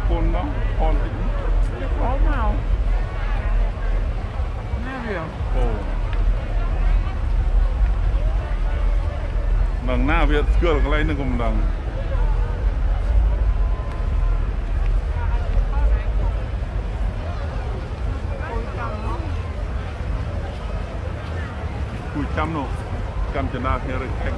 con đó con thì có màu nghe việc ồ đằng na Việt chưa là cái này nó cũng đằng cùi chăm nó chăm chân na nghe rồi anh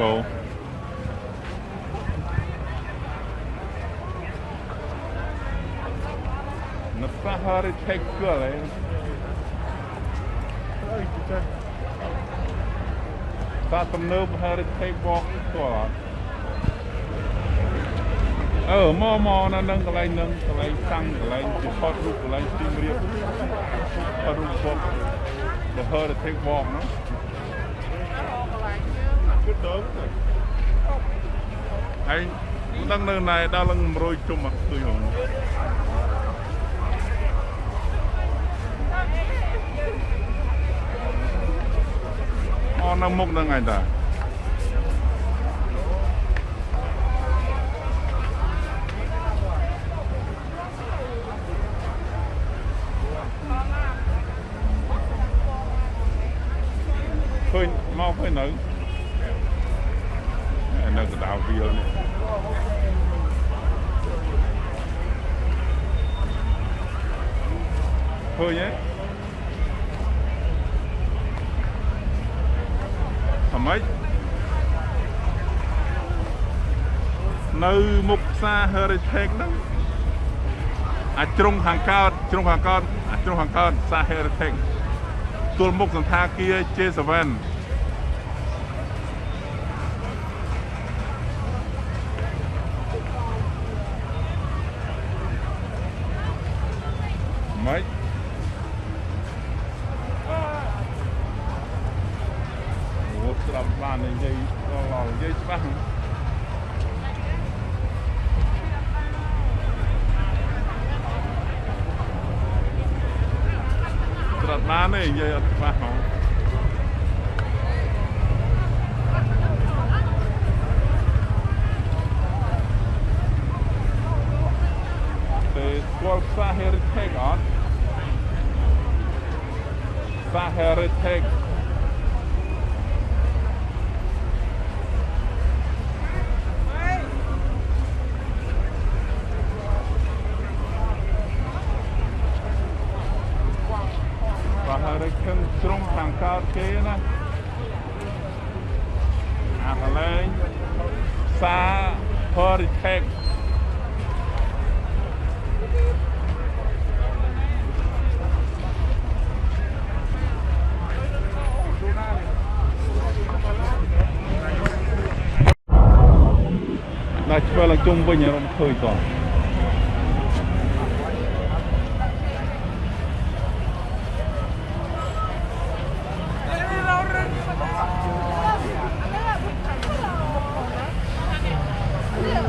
Hello នៅផ្សារ Heritage គឺអីអើយចាតាទំនើប Heritage Walk ស្គាល់អត់មកនៅនឹងកន្លែងនឹងកន្លែងតាំងកន្លែងជាផតរូបកន្លែងទីរៀបផតរូបផត The Heritage Walk ហ្នឹងគឺដើមហើយមិនដឹងនៅណែដល់ឡើង100ជុំអត់ឃើញហងនៅមុខហ្នឹងឯងតាឃើញមកឃើញនៅនៅកណ្ដាលវាលនេះឃើញទេអ្មេចនៅមុខផ្សារ Heritage ហ្នឹងអាចជ្រុងខាងកើតផ្សារ Heritage ទល់មុខសន្តាគារ J7 ម៉េចអូស្រាប់បាននិយាយដល់និយាយច្បាស់ស្រាប់បានទេនិយាយអត់ច្បាស់ហ៎ពេលស្គាល់ផ្សារ Heritage អត់ផ្សារ Heritage ជ្រុងខាងកើតគេណាអាកន្លែងផ្សារ Heritage ដល់ឆ្វេងឡើងជុំវិញរំឃើញតោះ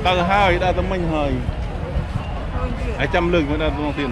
ដល់ហើយដល់តែមិញហើយហើយចាំលើកមកដល់ក្នុងទៀត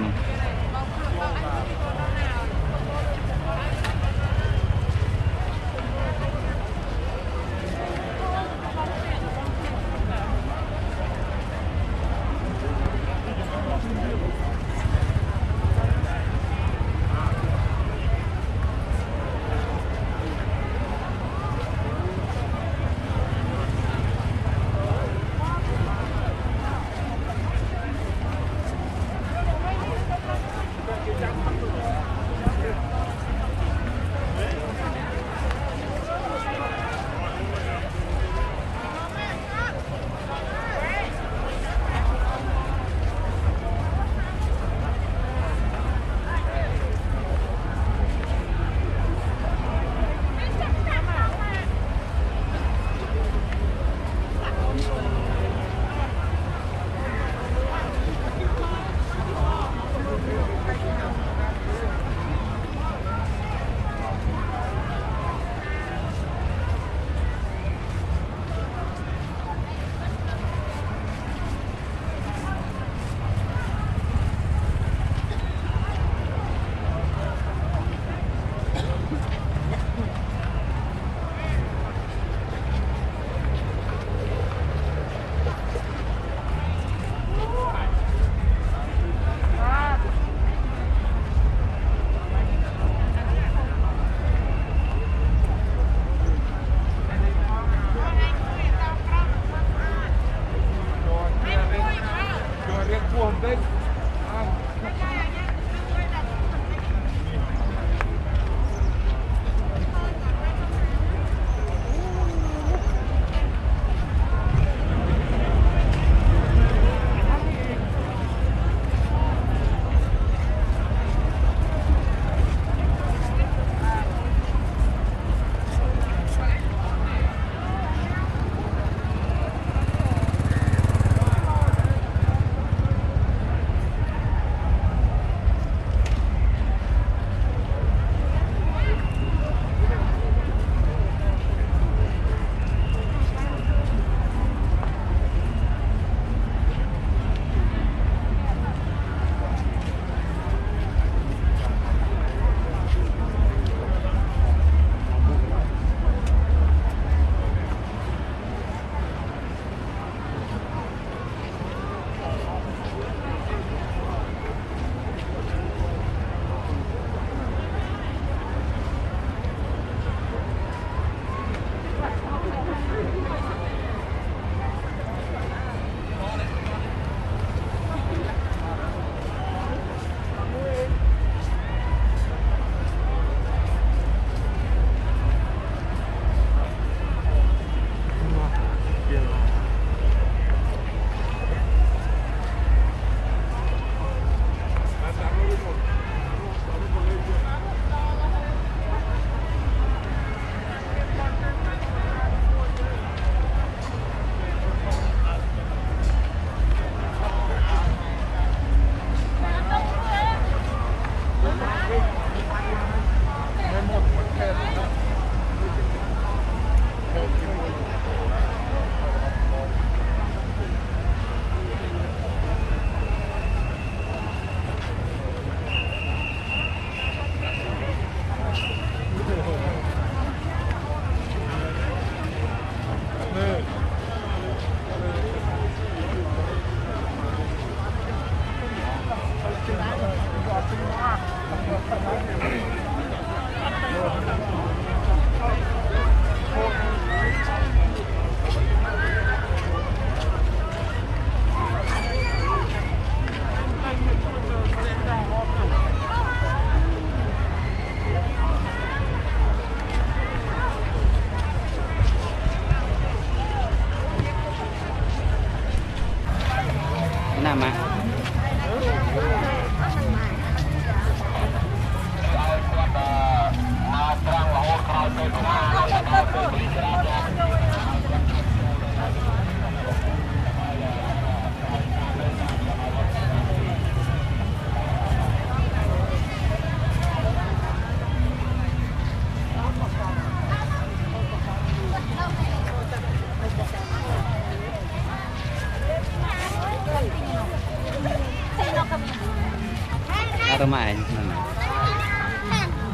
rumah anh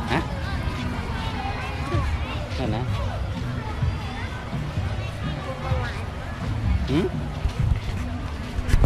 hả mana hmm